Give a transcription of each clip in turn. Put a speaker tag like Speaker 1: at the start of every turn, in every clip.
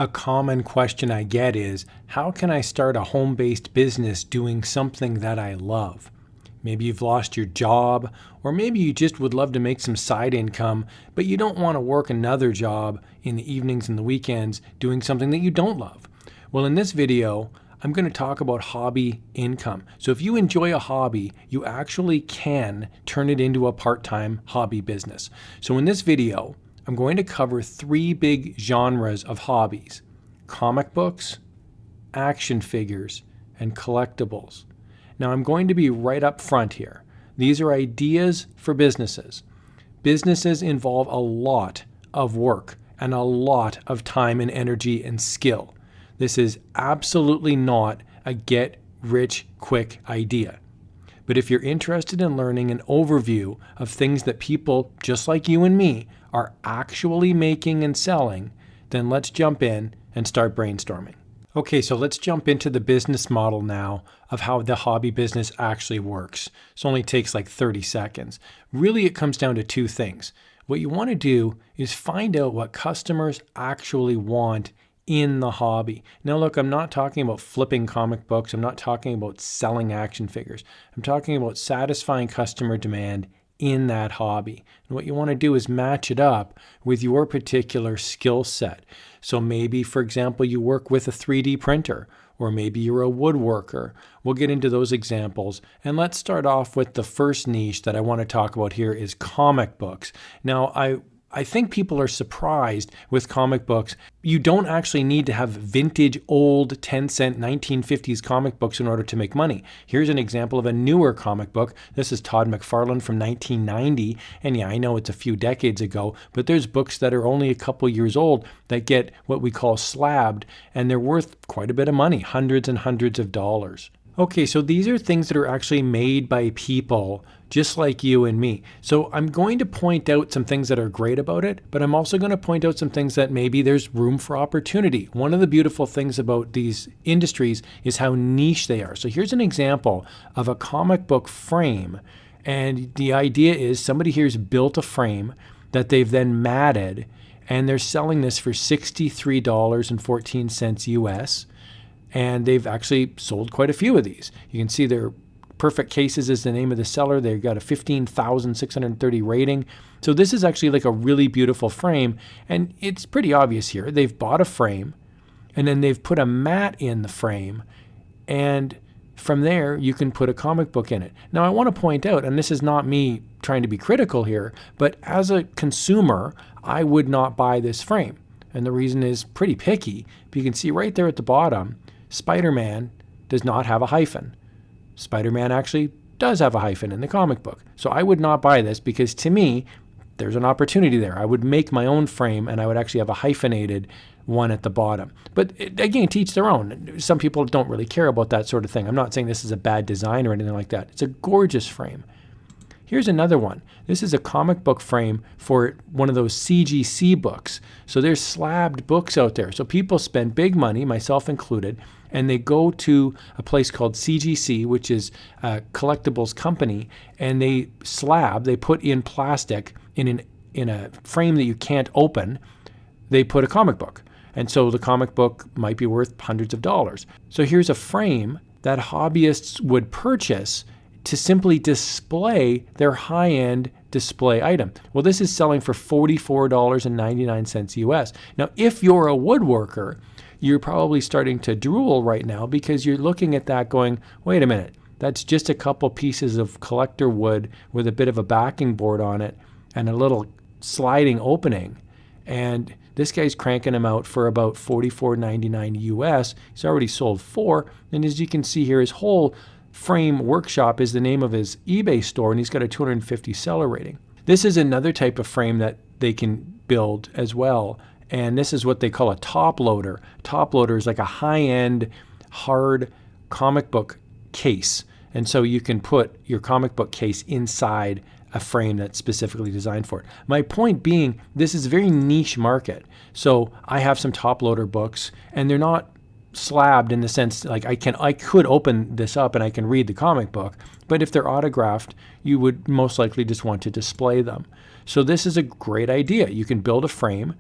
Speaker 1: A common question I get is, how can I start a home-based business doing something that I love? Maybe you've lost your job, or maybe you just would love to make some side income, but you don't want to work another job in the evenings and the weekends doing something that you don't love. Well, in this video, I'm going to talk about hobby income. So if you enjoy a hobby, you actually can turn it into a part-time hobby business. So in this video, I'm going to cover 3 big genres of hobbies: comic books, action figures, and collectibles. Now I'm going to be right up front here. These are ideas for businesses. Businesses involve a lot of work and a lot of time and energy and skill. This is absolutely not a get-rich-quick idea. But if you're interested in learning an overview of things that people just like you and me are actually making and selling, then let's jump in and start brainstorming. Okay, so let's jump into the business model now of how the hobby business actually works. This only takes like 30 seconds. Really, it comes down to 2 things. What you want to do is find out what customers actually want in the hobby. Now look, I'm not talking about flipping comic books. I'm not talking about selling action figures. I'm talking about satisfying customer demand in that hobby. And what you want to do is match it up with your particular skill set. So maybe, for example, you work with a 3D printer, or maybe you're a woodworker. We'll get into those examples. And let's start off with the first niche that I want to talk about here is comic books. Now, I think people are surprised with comic books. You don't actually need to have vintage, old, 10-cent 1950s comic books in order to make money. Here's an example of a newer comic book. This is Todd McFarlane from 1990. And yeah, I know it's a few decades ago, but there's books that are only a couple years old that get what we call slabbed, and they're worth quite a bit of money, hundreds and hundreds of dollars. Okay, so these are things that are actually made by people just like you and me. So I'm going to point out some things that are great about it, but I'm also going to point out some things that maybe there's room for opportunity. One of the beautiful things about these industries is how niche they are. So here's an example of a comic book frame. And the idea is somebody here's built a frame that they've then matted, and they're selling this for $63.14 US. And they've actually sold quite a few of these. You can see they're Perfect Cases is the name of the seller. They've got a 15,630 rating. So this is actually like a really beautiful frame. And it's pretty obvious here. They've bought a frame, and then they've put a mat in the frame. And from there, you can put a comic book in it. Now, I want to point out, and this is not me trying to be critical here, but as a consumer, I would not buy this frame. And the reason is pretty picky. But you can see right there at the bottom, Spider-Man does not have a hyphen. Spider-Man actually does have a hyphen in the comic book. So I would not buy this because to me, there's an opportunity there. I would make my own frame and I would actually have a hyphenated one at the bottom. But again, to each their own. Some people don't really care about that sort of thing. I'm not saying this is a bad design or anything like that. It's a gorgeous frame. Here's another one. This is a comic book frame for one of those CGC books. So there's slabbed books out there. So people spend big money, myself included, and they go to a place called CGC, which is a collectibles company, and they put in plastic in a frame that you can't open, they put a comic book. And so the comic book might be worth hundreds of dollars. So here's a frame that hobbyists would purchase to simply display their high-end display item. Well, this is selling for $44.99 US. Now, if you're a woodworker, you're probably starting to drool right now because you're looking at that going, wait a minute, that's just a couple pieces of collector wood with a bit of a backing board on it and a little sliding opening. And this guy's cranking them out for about $44.99 US. He's already sold 4. And as you can see here, his whole Frame Workshop is the name of his eBay store, and he's got a 250 seller rating. This is another type of frame that they can build as well, and this is what they call a top loader. Top loader is like a high-end, hard comic book case, and so you can put your comic book case inside a frame that's specifically designed for it. My point being, this is a very niche market. So I have some top loader books, and they're not slabbed in the sense like I could open this up and I can read the comic book, but if they're autographed, you would most likely just want to display them. So this is a great idea. You can build a frame,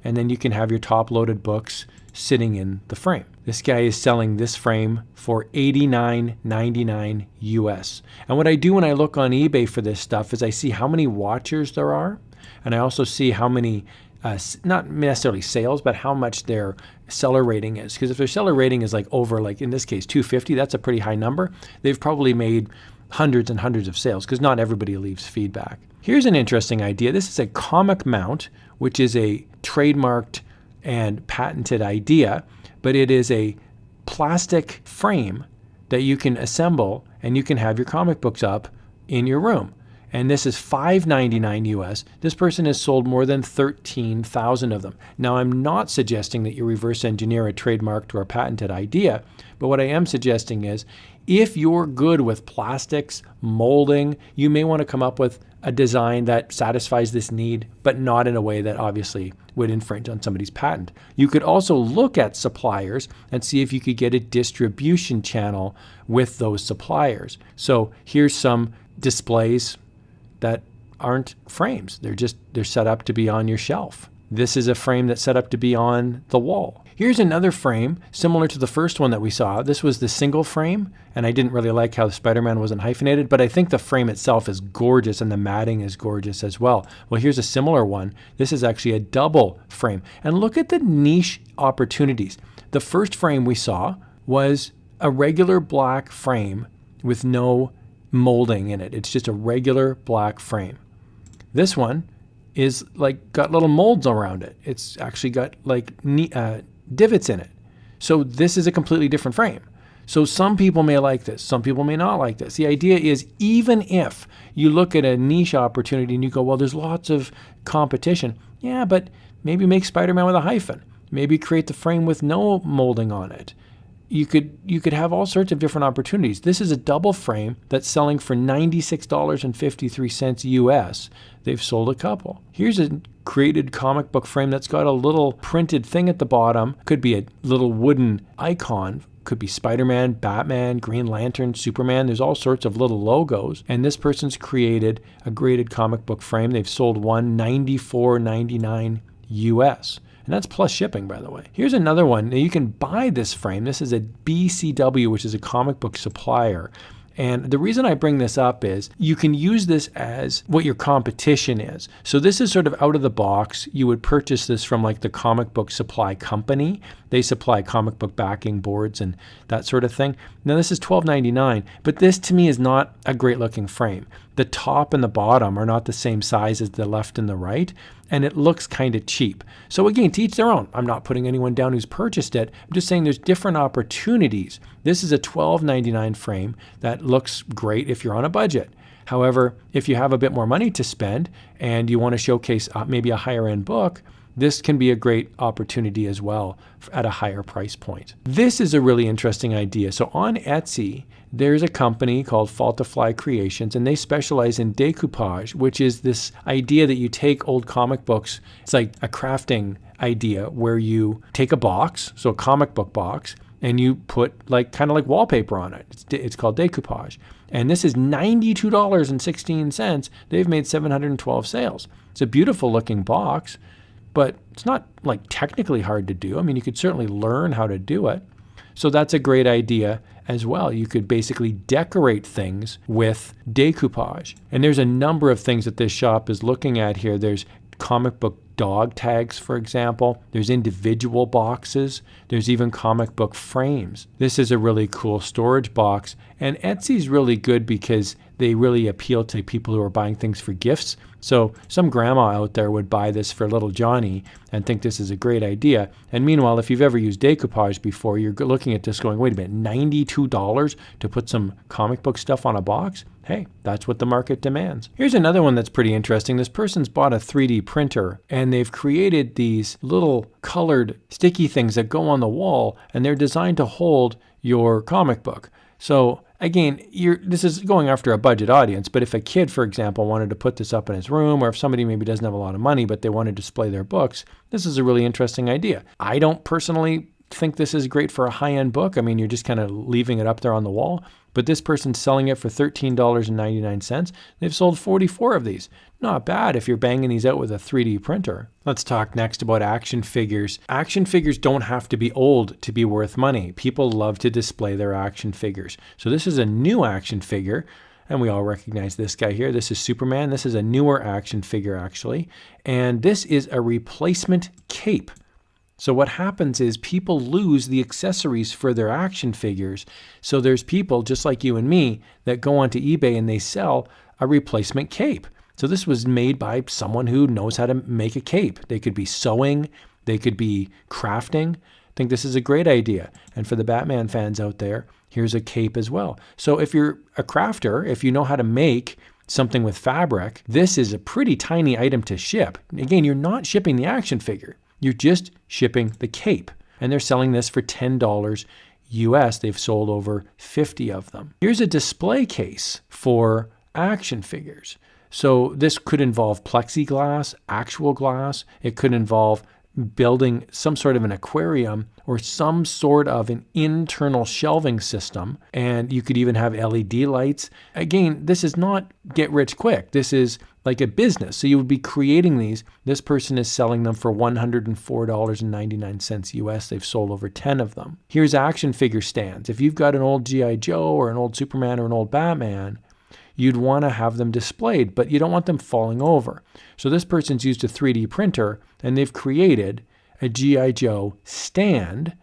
Speaker 1: and then you can have your top-loaded books sitting in the frame. This guy is selling this frame for $89.99 US. And what I do when I look on eBay for this stuff is I see how many watchers there are, and I also see how many, not necessarily sales, but how much their seller rating is. Because if their seller rating is like over, like in this case, 250, that's a pretty high number. They've probably made hundreds and hundreds of sales, because not everybody leaves feedback. Here's an interesting idea. This is a comic mount, which is a trademarked and patented idea, but it is a plastic frame that you can assemble and you can have your comic books up in your room. And this is $5.99 US. This person has sold more than 13,000 of them. Now, I'm not suggesting that you reverse engineer a trademarked or a patented idea, but what I am suggesting is if you're good with plastics, molding, you may want to come up with a design that satisfies this need, but not in a way that obviously would infringe on somebody's patent. You could also look at suppliers and see if you could get a distribution channel with those suppliers. So here's some displays that aren't frames. They're set up to be on your shelf. This is a frame that's set up to be on the wall. Here's another frame similar to the first one that we saw. This was the single frame, and I didn't really like how the Spider-Man wasn't hyphenated, but I think the frame itself is gorgeous and the matting is gorgeous as well. Well, here's a similar one. This is actually a double frame. And look at the niche opportunities. The first frame we saw was a regular black frame with no molding in it. It's just a regular black frame. This one is like got little molds around it. It's actually got like divots in it. So this is a completely different frame. So some people may like this, some people may not like this. The idea is even if you look at a niche opportunity and you go, well, there's lots of competition. Yeah, but maybe make Spider-Man with a hyphen. Maybe create the frame with no molding on it. You could have all sorts of different opportunities. This is a double frame that's selling for $96.53 US. They've sold a couple. Here's a created comic book frame that's got a little printed thing at the bottom. Could be a little wooden icon. Could be Spider-Man, Batman, Green Lantern, Superman. There's all sorts of little logos. And this person's created a graded comic book frame. They've sold one $94.99 US. And that's plus shipping, by the way. Here's another one. Now you can buy this frame. This is a BCW, which is a comic book supplier. And the reason I bring this up is you can use this as what your competition is. So this is sort of out of the box. You would purchase this from like the comic book supply company. They supply comic book backing boards and that sort of thing. Now this is $12.99, but this to me is not a great looking frame. The top and the bottom are not the same size as the left and the right, and it looks kind of cheap. So again, to each their own. I'm not putting anyone down who's purchased it. I'm just saying there's different opportunities. This is a $12.99 frame that looks great if you're on a budget. However, if you have a bit more money to spend and you want to showcase maybe a higher end book, this can be a great opportunity as well at a higher price point. This is a really interesting idea. So on Etsy, there's a company called Faltifly Creations, and they specialize in decoupage, which is this idea that you take old comic books. It's like a crafting idea where you take a box, so a comic book box, and you put like kind of like wallpaper on it. It's called decoupage. And this is $92.16. They've made 712 sales. It's a beautiful looking box, but it's not like technically hard to do. I mean, you could certainly learn how to do it. So that's a great idea as well. You could basically decorate things with decoupage. And there's a number of things that this shop is looking at here. There's comic book dog tags, for example. There's individual boxes. There's even comic book frames. This is a really cool storage box. And Etsy's really good because they really appeal to people who are buying things for gifts. So some grandma out there would buy this for little Johnny and think this is a great idea. And meanwhile, if you've ever used decoupage before, you're looking at this going, wait a minute, $92 to put some comic book stuff on a box? Hey, that's what the market demands. Here's another one that's pretty interesting. This person's bought a 3D printer and they've created these little colored sticky things that go on the wall, and they're designed to hold your comic book. So again, this is going after a budget audience, but if a kid, for example, wanted to put this up in his room, or if somebody maybe doesn't have a lot of money, but they want to display their books, this is a really interesting idea. I don't personally think this is great for a high-end book. I mean, you're just kind of leaving it up there on the wall. But this person's selling it for $13.99. They've sold 44 of these. Not bad if you're banging these out with a 3D printer. Let's talk next about action figures. Action figures don't have to be old to be worth money. People love to display their action figures. So this is a new action figure. And we all recognize this guy here. This is Superman. This is a newer action figure, actually. And this is a replacement cape. So what happens is people lose the accessories for their action figures. So there's people just like you and me that go onto eBay and they sell a replacement cape. So this was made by someone who knows how to make a cape. They could be sewing, they could be crafting. I think this is a great idea. And for the Batman fans out there, here's a cape as well. So if you're a crafter, if you know how to make something with fabric, this is a pretty tiny item to ship. Again, you're not shipping the action figure. You're just shipping the cape. And they're selling this for $10 US. They've sold over 50 of them. Here's a display case for action figures. So this could involve plexiglass, actual glass. It could involve building some sort of an aquarium or some sort of an internal shelving system. And you could even have LED lights. Again, this is not get rich quick. This is like a business. So you would be creating these. This person is selling them for $104.99 US. They've sold over 10 of them. Here's action figure stands. If you've got an old G.I. Joe or an old Superman or an old Batman, you'd want to have them displayed, but you don't want them falling over. So this person's used a 3D printer and they've created a G.I. Joe stand,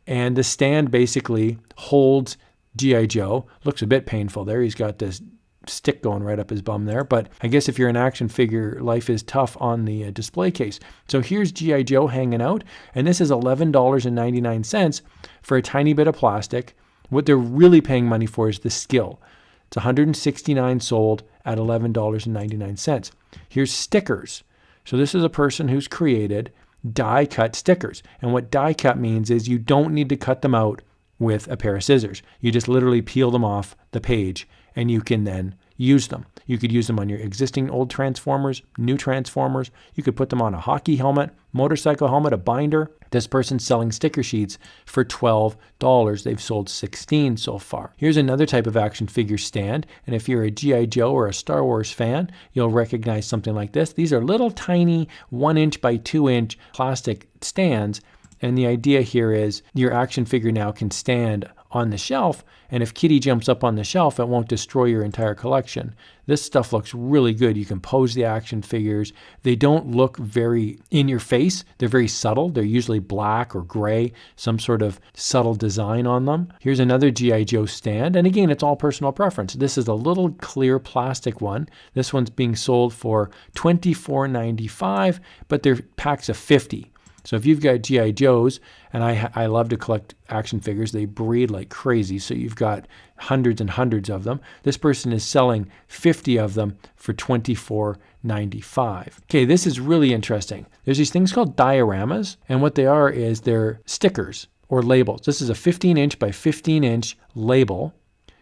Speaker 1: and the stand basically holds G.I. Joe. Looks a bit painful there. He's got this stick going right up his bum there, but I guess if you're an action figure, life is tough on the display case. So here's G.I. Joe hanging out, and this is $11.99 for a tiny bit of plastic. What they're really paying money for is the skill. It's 169 sold at $11.99. Here's stickers. So this is a person who's created die cut stickers. And what die cut means is you don't need to cut them out with a pair of scissors. You just literally peel them off the page and you can then use them. You could use them on your existing old Transformers, new Transformers. You could put them on a hockey helmet, motorcycle helmet, a binder. This person's selling sticker sheets for $12. They've sold 16 so far. Here's another type of action figure stand. And if you're a G.I. Joe or a Star Wars fan, you'll recognize something like this. These are little tiny 1-inch by 2-inch plastic stands. And the idea here is your action figure now can stand on the shelf, and if Kitty jumps up on the shelf, it won't destroy your entire collection. This stuff looks really good. You can pose the action figures. They don't look very in your face. They're very subtle. They're usually black or gray, some sort of subtle design on them. Here's another G.I. Joe stand, and again, it's all personal preference. This is a little clear plastic one. This one's being sold for $24.95, but they're packs of 50. So if you've got G.I. Joes, and I love to collect action figures, they breed like crazy, so you've got hundreds and hundreds of them. This person is selling 50 of them for $24.95. Okay, this is really interesting. There's these things called dioramas, and what they are is they're stickers or labels. This is a 15-inch by 15-inch label,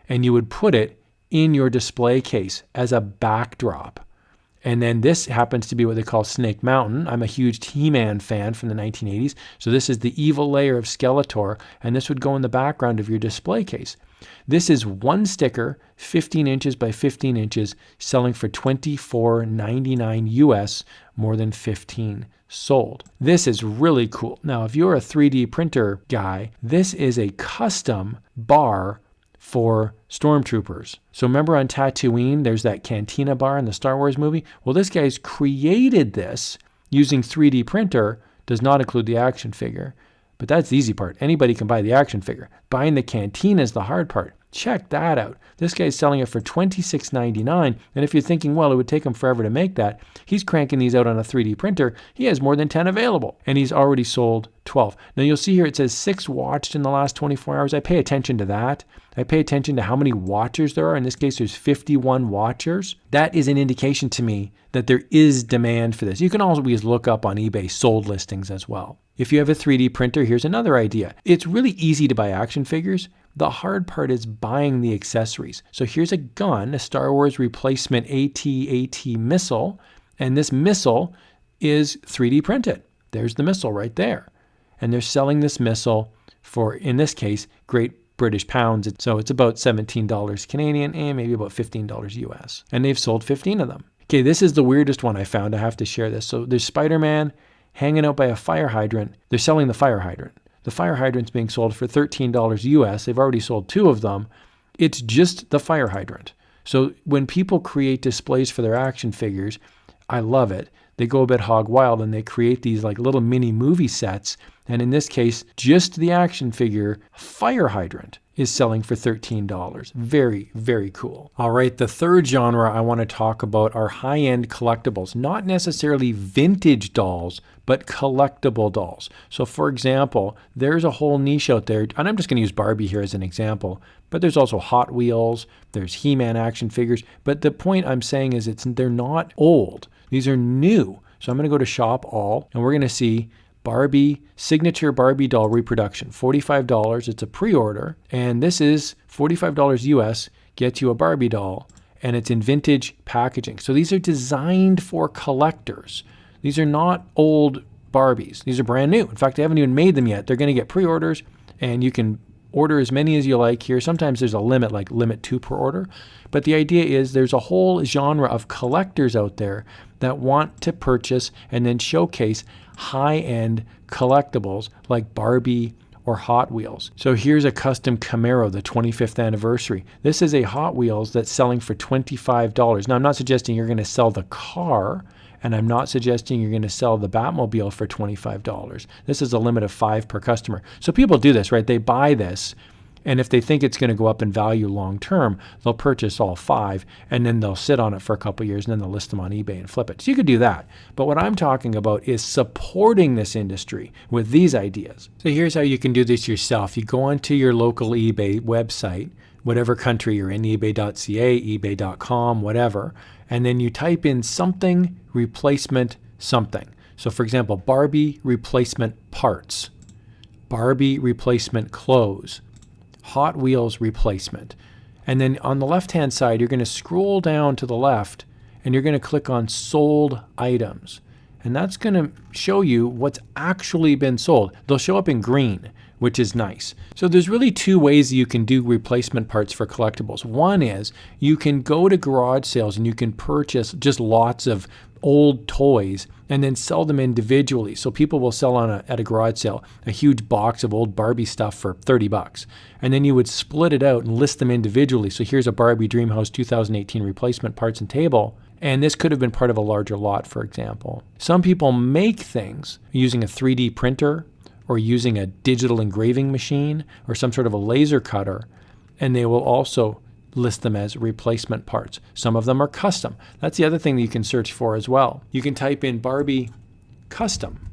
Speaker 1: and you would put it in your display case as a backdrop. And then this happens to be what they call Snake Mountain. I'm a huge He-Man fan from the 1980s. So this is the evil layer of Skeletor, and this would go in the background of your display case. This is one sticker, 15 inches by 15 inches, selling for $24.99 US, more than 15 sold. This is really cool. Now, if you're a 3D printer guy, this is a custom bar for stormtroopers. So remember on Tatooine, there's that cantina bar in the Star Wars movie? Well, this guy's created this using 3D printer, does not include the action figure. But that's the easy part. Anybody can buy the action figure. Buying the cantina is the hard part. Check that out. This guy's selling it for $26.99. And if you're thinking, well, it would take him forever to make that, he's cranking these out on a 3D printer. He has more than 10 available, and he's already sold 12. Now you'll see here it says 6 watched in the last 24 hours. I pay attention to that. I pay attention to how many watchers there are. In this case, there's 51 watchers. That is an indication to me that there is demand for this. You can always look up on eBay sold listings as well. If you have a 3D printer, here's another idea. It's really easy to buy action figures. The hard part is buying the accessories. So here's a gun, a Star Wars replacement AT-AT missile, and this missile is 3D printed. There's the missile right there. and they're selling this missile for, in this case, Great British pounds. So it's about $17 Canadian and maybe about $15 US. And they've sold 15 of them. Okay, this is the weirdest one I found. I have to share this. So there's Spider-Man hanging out by a fire hydrant. They're selling the fire hydrant. The fire hydrant's being sold for $13 US. They've already sold 2 of them. It's just the fire hydrant. So when people create displays for their action figures, I love it. They go a bit hog wild and they create these like little mini movie sets. And in this case, just the action figure fire hydrant is selling for $13. Very, very cool. All right, the third genre I want to talk about are high-end collectibles, not necessarily vintage dolls, but collectible dolls. So for example, there's a whole niche out there, and I'm just going to use Barbie here as an example, but there's also Hot Wheels, there's He-Man action figures, but the point I'm saying is they're not old. These are new. So I'm going to go to Shop All, and we're going to see Barbie, signature Barbie doll reproduction, $45. It's a pre-order, and this is $45 US, gets you a Barbie doll, and it's in vintage packaging. So these are designed for collectors. These are not old Barbies. These are brand new. In fact, they haven't even made them yet. They're going to get pre-orders, and you can order as many as you like here. Sometimes there's a limit, like limit 2 per order. But the idea is there's a whole genre of collectors out there that want to purchase and then showcase high-end collectibles like Barbie or Hot Wheels. So here's a custom Camaro, the 25th anniversary. This is a Hot Wheels that's selling for $25. Now, I'm not suggesting you're going to sell the car, and I'm not suggesting you're going to sell the Batmobile for $25. This is a limit of 5 per customer. So people do this, right? They buy this, and if they think it's going to go up in value long term, they'll purchase all 5, and then they'll sit on it for a couple of years, and then they'll list them on eBay and flip it. So you could do that. But what I'm talking about is supporting this industry with these ideas. So here's how you can do this yourself. You go onto your local eBay website, whatever country you're in, ebay.ca, ebay.com, whatever, and then you type in something replacement something. So for example, Barbie replacement parts, Barbie replacement clothes, Hot Wheels replacement. And then on the left-hand side, you're going to scroll down to the left and you're going to click on sold items. And that's going to show you what's actually been sold. They'll show up in green, which is nice. So there's really 2 ways you can do replacement parts for collectibles. One is you can go to garage sales and you can purchase just lots of old toys and then sell them individually. So people will sell at a garage sale a huge box of old Barbie stuff for $30. And then you would split it out and list them individually. So here's a Barbie Dreamhouse 2018 replacement parts and table. And this could have been part of a larger lot, for example. Some people make things using a 3D printer or using a digital engraving machine or some sort of a laser cutter, and they will also list them as replacement parts. Some of them are custom. That's the other thing that you can search for as well. You can type in Barbie custom,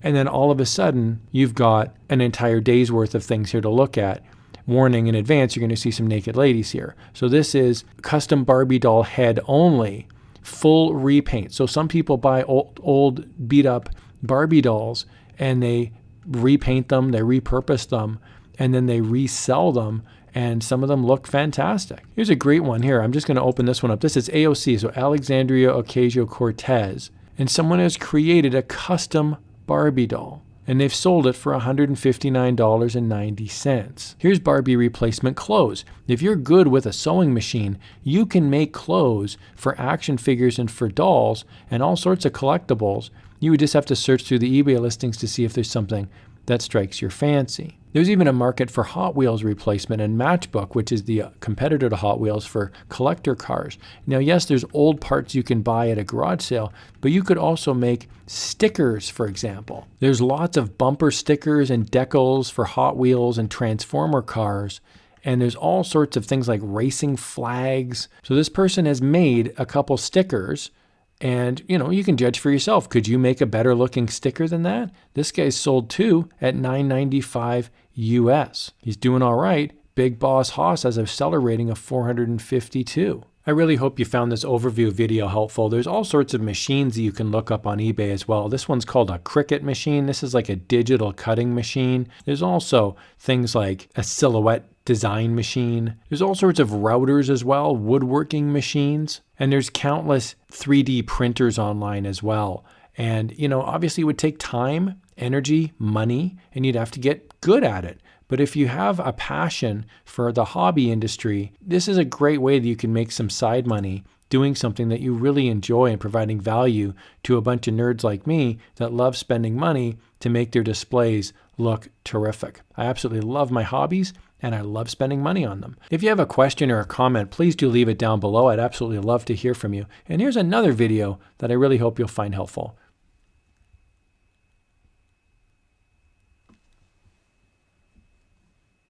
Speaker 1: and then all of a sudden you've got an entire day's worth of things here to look at. Warning in advance, you're going to see some naked ladies here. So this is custom Barbie doll head only, full repaint. So some people buy old beat up Barbie dolls and they repaint them, they repurpose them, and then they resell them, and some of them look fantastic. Here's a great one here. I'm just going to open this one up. This is AOC, so Alexandria Ocasio-Cortez, and someone has created a custom Barbie doll, and they've sold it for $159.90. Here's Barbie replacement clothes. If you're good with a sewing machine, you can make clothes for action figures and for dolls and all sorts of collectibles. You would just have to search through the eBay listings to see if there's something that strikes your fancy. There's even a market for Hot Wheels replacement and Matchbook, which is the competitor to Hot Wheels for collector cars. Now, yes, there's old parts you can buy at a garage sale, but you could also make stickers, for example. There's lots of bumper stickers and decals for Hot Wheels and Transformer cars. And there's all sorts of things like racing flags. So this person has made a couple stickers. And, you can judge for yourself. Could you make a better looking sticker than that? This guy's sold 2 at $9.95 US. He's doing all right. Big Boss Haas has a seller rating of 452. I really hope you found this overview video helpful. There's all sorts of machines that you can look up on eBay as well. This one's called a Cricut machine. This is like a digital cutting machine. There's also things like a silhouette design machine. There's all sorts of routers as well, woodworking machines, and there's countless 3D printers online as well. And, obviously it would take time, energy, money, and you'd have to get good at it. But if you have a passion for the hobby industry, this is a great way that you can make some side money doing something that you really enjoy and providing value to a bunch of nerds like me that love spending money to make their displays look terrific. I absolutely love my hobbies and I love spending money on them. If you have a question or a comment, please do leave it down below. I'd absolutely love to hear from you. And here's another video that I really hope you'll find helpful.